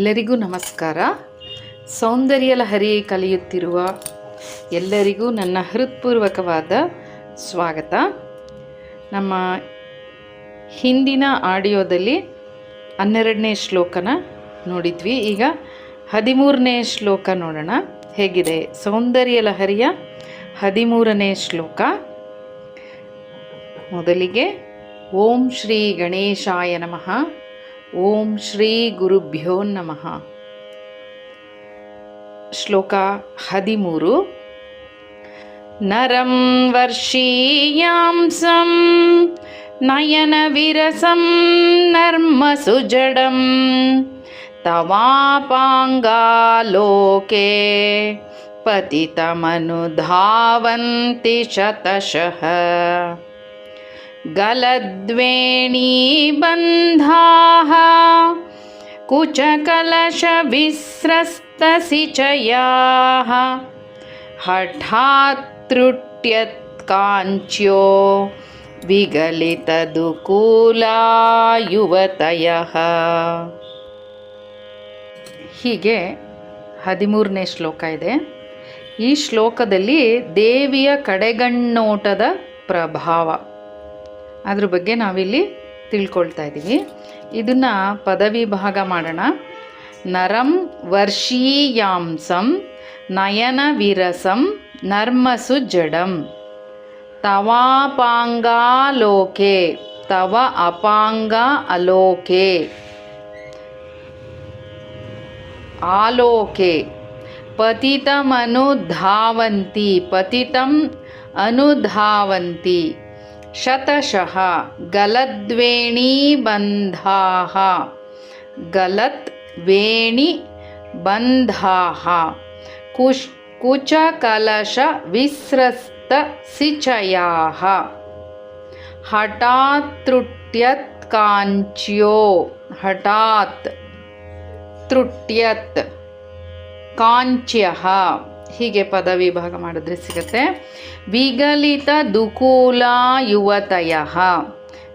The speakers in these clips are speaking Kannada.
ಎಲ್ಲರಿಗೂ ನಮಸ್ಕಾರ. ಸೌಂದರ್ಯ ಲಹರಿ ಕಲಿಯುತ್ತಿರುವ ಎಲ್ಲರಿಗೂ ನನ್ನ ಹೃತ್ಪೂರ್ವಕವಾದ ಸ್ವಾಗತ. ನಮ್ಮ ಹಿಂದಿನ ಆಡಿಯೋದಲ್ಲಿ 12ನೇ ಶ್ಲೋಕನ ನೋಡಿದ್ವಿ. ಈಗ 13ನೇ ಶ್ಲೋಕ ನೋಡೋಣ ಹೇಗಿದೆ. ಸೌಂದರ್ಯ ಲಹರಿಯ 13ನೇ ಶ್ಲೋಕ. ಮೊದಲಿಗೆ ಓಂ ಶ್ರೀ ಗಣೇಶಾಯ ನಮಃ. ಓಂ ಶ್ರೀ ಗುರುಭ್ಯೋ ನಮಃ. ಶ್ಲೋಕ 13. ನರಂ ವರ್ಷೀಯಾಂಸಂ ನಯನ ವಿರಸಂ ನರ್ಮಸು ಜಡಂ ತವಾಪಾಂಗಾಲೋಕೆ ಪತಿತಮನುಧಾವಂತಿ ಶತಶಃ ಗಲದ್ವೇಣೀಬಂಧಾಃ ಕುಚಕಲಶವಿಸ್ರಸ್ತಸಿಚಯಾಃ ಹಠಾತ್ರುಟ್ಯತ್ಕಾಂಚ್ಯೋ ವಿಗಲಿತದುಕೂಲಾ ಯುವತಯಃ. ಹೀಗೆ 13ನೇ ಶ್ಲೋಕ ಇದೆ. ಈ ಶ್ಲೋಕದಲ್ಲಿ ದೇವಿಯ ಕಡೆಗಣ್ಣೋಟದ ಪ್ರಭಾವ ಅದ್ರ ಬಗ್ಗೆ ನಾವಿಲ್ಲಿ ತಿಳ್ಕೊಳ್ತಾ ಇದ್ದೀವಿ. ಇದನ್ನು ಪದವಿಭಾಗ ಮಾಡೋಣ. ನರಂ ವರ್ಷೀಯಾಂಸಂ ನಯನ ವಿರಸಂ ನರ್ಮಸು ಜಡಂ ತವಾಪಾಂಗಾಲೋಕೆ ತವ ಅಪಾಂಗ ಅಲೋಕೆ ಆಲೋಕೆ ಪತಿತಮನುಧಾವಂತಿ ಪತಿತಂ ಅನುಧಾವಂತಿ ಶತಶಃ ಗಲದ್ವೇಣೀಬಂಧಾಃ ಗಲದ್ವೇಣಿಬಂಧಾಃ ಕುಚಕಲಶವಿಸ್ರಸ್ತಸಿಚಯಾಃ ಹಠಾತ್ರುಟ್ಯತ್ಕಾಂಚ್ಯೋ ಹಠಾತ್ ತೃಟ್ಯತ್ ಕಾಂಚ್ಯಃ. ಹೀಗೆ ಪದವಿಭಾಗ ಮಾಡಿದ್ರೆ ಸಿಗುತ್ತೆ. ವಿಗಲಿತ ದುಕೂಲಾ ಯುವತಯಃ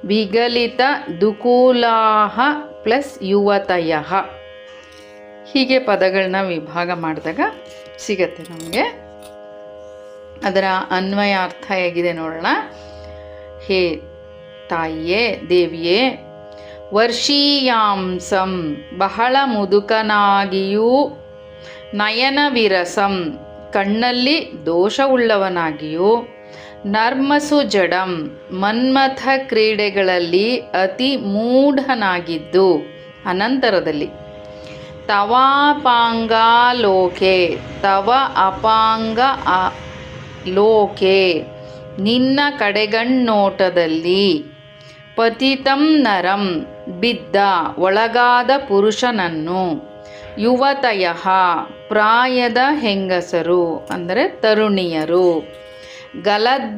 ವಿಗಲಿತ ದುಕೂಲಾಹ ಪ್ಲಸ್ ಯುವತಯಃ. ಹೀಗೆ ಪದಗಳನ್ನ ವಿಭಾಗ ಮಾಡಿದಾಗ ಸಿಗತ್ತೆ ನಮಗೆ. ಅದರ ಅನ್ವಯಾರ್ಥ ಹೇಗಿದೆ ನೋಡೋಣ. ಹೇ ತಾಯಿಯೇ, ದೇವಿಯೇ, ವರ್ಷೀಯಾಂಸಂ ಬಹಳ ಮುದುಕನಾಗಿಯೂ, ನಯನ ವಿರಸಂ ಕಣ್ಣಲ್ಲಿ ದೋಷವುಳ್ಳವನಾಗಿಯೂ, ನರ್ಮಸು ಜಡಂ ಮನ್ಮಥ ಕ್ರೀಡೆಗಳಲ್ಲಿ ಅತಿ ಮೂಢನಾಗಿದ್ದು ಅನಂತರದಲ್ಲಿ, ತವಾಪಾಂಗಾಲೋಕೆ ತವ ಅಪಾಂಗ ಲೋಕೆ ನಿನ್ನ ಕಡೆಗಣ್ಣೋಟದಲ್ಲಿ, ಪತಿತಂ ನರಂ ಬಿದ್ದ ಒಳಗಾದ ಪುರುಷನನ್ನು, ಯುವತಯಃ ಪ್ರಾಯದ ಹೆಂಗಸರು ಅಂದರೆ ತರುಣಿಯರು, ಗಲದ್ವೇಣೀಬಂಧಾಃ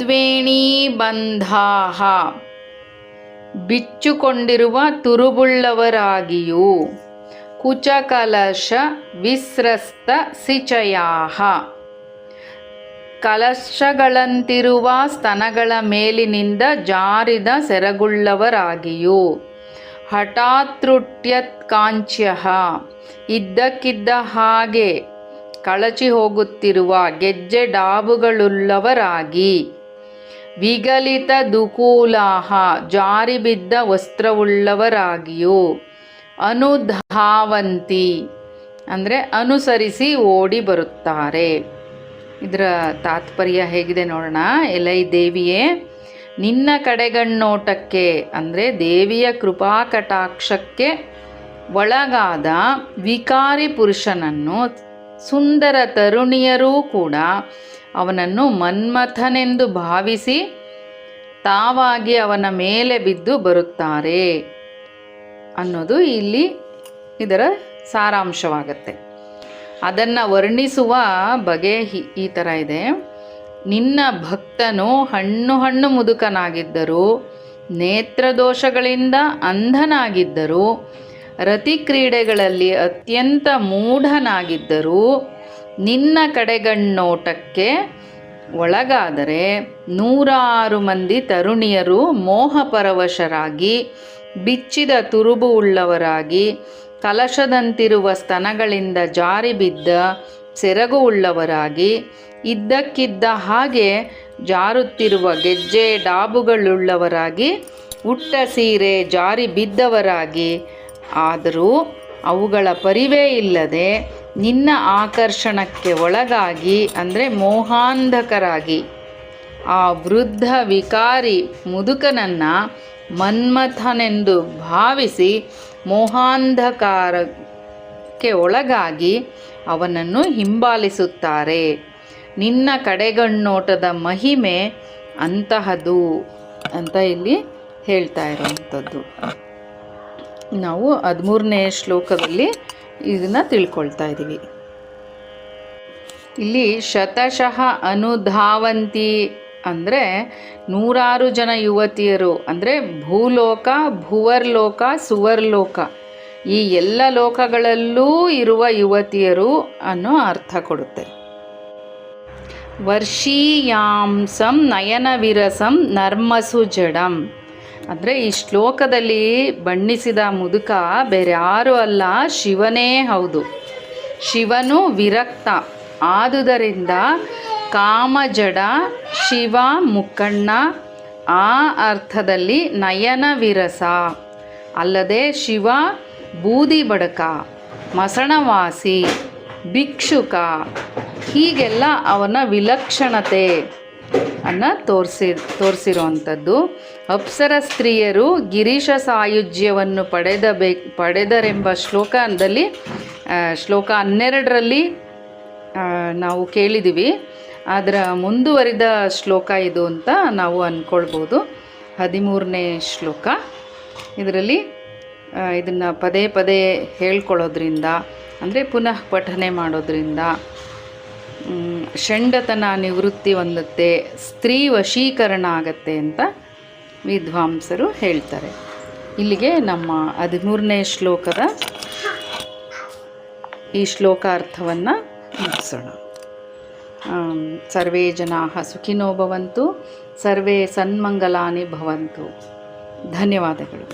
ಬಿಚ್ಚುಕೊಂಡಿರುವ ತುರುಬುಳ್ಳವರಾಗಿಯೂ, ಕುಚಕಲಶ ವಿಸ್ರಸ್ತ ಸಿಚಯಾಃ ಕಲಶಗಳಂತಿರುವ ಸ್ತನಗಳ ಮೇಲಿನಿಂದ ಜಾರಿದ ಸೆರಗುಳ್ಳವರಾಗಿಯೂ, ಹಠಾತ್ರುಟ್ಯತ್ಕಾಂಚ್ಯಃ ಇದ್ದಕ್ಕಿದ್ದ ಹಾಗೆ ಕಳಚಿ ಹೋಗುತ್ತಿರುವ ಗೆಜ್ಜೆ ಡಾಬುಗಳುಳ್ಳವರಾಗಿ, ವಿಗಲಿತ ದುಕೂಲಾಹ ಜಾರಿಬಿದ್ದ ವಸ್ತ್ರವುಳ್ಳವರಾಗಿಯೂ, ಅನುಧಾವಂತಿ ಅಂದರೆ ಅನುಸರಿಸಿ ಓಡಿ ಬರುತ್ತಾರೆ. ಇದರ ತಾತ್ಪರ್ಯ ಹೇಗಿದೆ ನೋಡೋಣ. ಎಲೈ ದೇವಿಯೇ, ನಿನ್ನ ಕಡೆಗಣ್ಣೋಟಕ್ಕೆ ಅಂದರೆ ದೇವಿಯ ಕೃಪಾ ಕಟಾಕ್ಷಕ್ಕೆ ಒಳಗಾದ ವಿಕಾರಿ ಪುರುಷನನ್ನು ಸುಂದರ ತರುಣಿಯರೂ ಕೂಡ ಅವನನ್ನು ಮನ್ಮಥನೆಂದು ಭಾವಿಸಿ ತಾವಾಗಿ ಅವನ ಮೇಲೆ ಬಿದ್ದು ಬರುತ್ತಾರೆ ಅನ್ನೋದು ಇಲ್ಲಿ ಇದರ ಸಾರಾಂಶವಾಗತ್ತೆ. ಅದನ್ನು ವರ್ಣಿಸುವ ಬಗೆ ಈ ಥರ ಇದೆ. ನಿನ್ನ ಭಕ್ತನು ಹಣ್ಣು ಮುದುಕನಾಗಿದ್ದರೂ, ನೇತ್ರದೋಷಗಳಿಂದ ಅಂಧನಾಗಿದ್ದರೂ, ರತಿಕ್ರೀಡೆಗಳಲ್ಲಿ ಅತ್ಯಂತ ಮೂಢನಾಗಿದ್ದರೂ, ನಿನ್ನ ಕಡೆಗಣ್ಣೋಟಕ್ಕೆ ಒಳಗಾದರೆ 100 ಮಂದಿ ತರುಣಿಯರು ಮೋಹಪರವಶರಾಗಿ ಬಿಚ್ಚಿದ ತುರುಬು ಉಳ್ಳವರಾಗಿ ಕಲಶದಂತಿರುವ ಸ್ತನಗಳಿಂದ ಜಾರಿ ಬಿದ್ದ ಸೆರಗು ಉಳ್ಳವರಾಗಿ, ಇದ್ದಕ್ಕಿದ್ದ ಹಾಗೆ ಜಾರುತ್ತಿರುವ ಗೆಜ್ಜೆ ಡಾಬುಗಳುಳ್ಳವರಾಗಿ, ಉಟ್ಟ ಸೀರೆ ಜಾರಿ ಬಿದ್ದವರಾಗಿ, ಆದರೂ ಅವುಗಳ ಪರಿವೇ ಇಲ್ಲದೆ ನಿನ್ನ ಆಕರ್ಷಣಕ್ಕೆ ಒಳಗಾಗಿ, ಅಂದರೆ ಮೋಹಾಂಧಕರಾಗಿ, ಆ ವೃದ್ಧ ವಿಕಾರಿ ಮುದುಕನನ್ನು ಮನ್ಮಥನೆಂದು ಭಾವಿಸಿ ಮೋಹಾಂಧಕಾರಕ್ಕೆ ಒಳಗಾಗಿ ಅವನನ್ನು ಹಿಂಬಾಲಿಸುತ್ತಾರೆ. ನಿನ್ನ ಕಡೆಗಣ್ಣೋಟದ ಮಹಿಮೆ ಅಂತಹದು ಅಂತ ಇಲ್ಲಿ ಹೇಳ್ತಾ ಇರುವಂಥದ್ದು. ನಾವು 13ನೇ ಶ್ಲೋಕದಲ್ಲಿ ಇದನ್ನು ತಿಳ್ಕೊಳ್ತಾ ಇದ್ದೀವಿ. ಇಲ್ಲಿ ಶತಶಃ ಅನುಧಾವಂತಿ ಅಂದರೆ 100 ಜನ ಯುವತಿಯರು, ಅಂದರೆ ಭೂಲೋಕ, ಭುವರ್ಲೋಕ, ಸುವರ್ಲೋಕ ಈ ಎಲ್ಲ ಲೋಕಗಳಲ್ಲೂ ಇರುವ ಯುವತಿಯರು ಅನ್ನೋ ಅರ್ಥ ಕೊಡುತ್ತೆ. ವರ್ಷೀಯಾಂಸಂ ನಯನ ವಿರಸಂ ನರ್ಮಸು ಜಡಂ ಅಂದರೆ ಈ ಶ್ಲೋಕದಲ್ಲಿ ಬಣ್ಣಿಸಿದ ಮುದುಕ ಬೇರೆ ಯಾರೂ ಅಲ್ಲ, ಶಿವನೇ ಹೌದು. ಶಿವನು ವಿರಕ್ತ ಆದುದರಿಂದ ಕಾಮಜಡ ಶಿವ ಮುಕ್ಕಣ್ಣ ಆ ಅರ್ಥದಲ್ಲಿ ನಯನ ವಿರಸ. ಅಲ್ಲದೆ ಶಿವ ಬೂದಿ ಬಡಕ, ಮಸಣವಾಸಿ, ಭಿಕ್ಷುಕ ಹೀಗೆಲ್ಲ ಅವನ ವಿಲಕ್ಷಣತೆ ಅನ್ನು ತೋರಿಸಿರುವಂಥದ್ದು. ಅಪ್ಸರ ಸ್ತ್ರೀಯರು ಗಿರೀಶ ಸಾಯುಜ್ಯವನ್ನು ಪಡೆದರೆಂಬ ಶ್ಲೋಕದಲ್ಲಿ ಶ್ಲೋಕ 12ರಲ್ಲಿ ನಾವು ಕೇಳಿದ್ದೀವಿ. ಅದರ ಮುಂದುವರಿದ ಶ್ಲೋಕ ಇದು ಅಂತ ನಾವು ಅಂದ್ಕೊಳ್ಬೋದು. 13ನೇ ಶ್ಲೋಕ. ಇದರಲ್ಲಿ ಇದನ್ನು ಪದೇ ಪದೇ ಹೇಳ್ಕೊಳ್ಳೋದ್ರಿಂದ, ಅಂದರೆ ಪುನಃ ಪಠನೆ ಮಾಡೋದ್ರಿಂದ ಷಂಡತನ ನಿವೃತ್ತಿ ಹೊಂದುತ್ತೆ, ಸ್ತ್ರೀ ವಶೀಕರಣ ಆಗತ್ತೆ ಅಂತ ವಿದ್ವಾಂಸರು ಹೇಳ್ತಾರೆ. ಇಲ್ಲಿಗೆ ನಮ್ಮ 13ನೇ ಶ್ಲೋಕದ ಈ ಶ್ಲೋಕಾರ್ಥವನ್ನು ಮುಗಿಸೋಣ. ಸರ್ವೇ ಜನಾಃ ಸುಖಿನೋ ಭವಂತು, ಸರ್ವೇ ಸನ್ಮಂಗಲಾನಿ ಭವಂತು. ಧನ್ಯವಾದಗಳು.